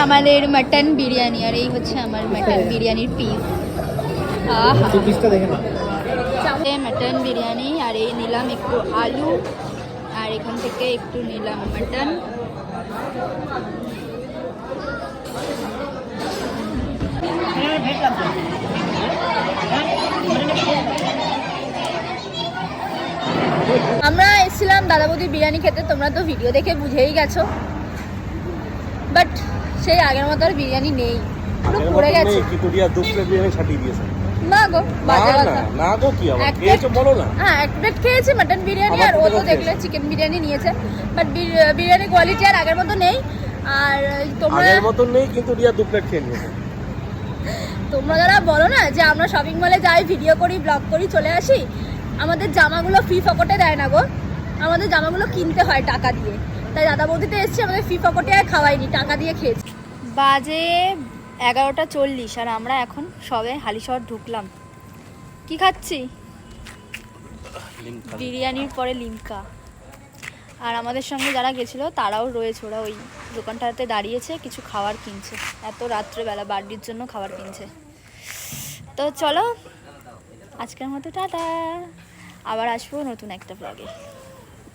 আমাদের মাটন বিরিয়ানি, আর এই হচ্ছে আমার মাটন বিরিয়ানির পিস। মাটন বিরিয়ানি, আর এই নিলাম একটু আলু, আর এখান থেকে একটু নিলাম মাটন। আমরা এসেছিলাম দাদা বৌদি বিরিয়ানি খেতে, তোমরা তো ভিডিও দেখে বুঝেই গেছো, বাট সেই আগের মতো আর বিরিয়ানি নেই, পুরো পড়ে গেছে। না গো, বাজে কথা। না গো, কি আবার খেয়েছো বলো না? হ্যাঁ, এক প্লেট খেয়েছি মাটন বিরিয়ানি, আর ও তো দেখলে চিকেন বিরিয়ানি নিয়েছে, বাট বিরিয়ানি কোয়ালিটি আর আগের মতো নেই। আর তোমরা আগের মতো নেই, কিন্তু রিয়া 2 প্লেট খেয়ে নিয়েছে। তোমরা যারা বলো না যে আমরা শপিং মলে যাই, ভিডিও করি, ব্লগ করি, চলে আসি, আমাদের জামাগুলো ফ্রি পকেটে দেয় না গো, আমাদের জামাগুলো কিনতে হয় টাকা দিয়ে। তাই দাদা বৌদিতে এসেছি, আমাদের ফ্রি পকেটে আর খাওয়াইনি, টাকা দিয়ে খেয়েছি। বাজে 11:40, আর আমরা এখন সবে হালিশহর ঢুকলাম। কি খাচ্ছি? বিরিয়ানির পরে লিমকা। আর আমাদের সঙ্গে যারা গেছিলো তারাও রয়েছে, ওরা ওই দোকানটাতে দাঁড়িয়েছে, কিছু খাবার কিনছে, এত রাত্রেবেলা বার্থডের জন্য খাবার কিনছে। তো চলো আজকের মতো টাটা, আবার আসবো নতুন একটা ব্লগে।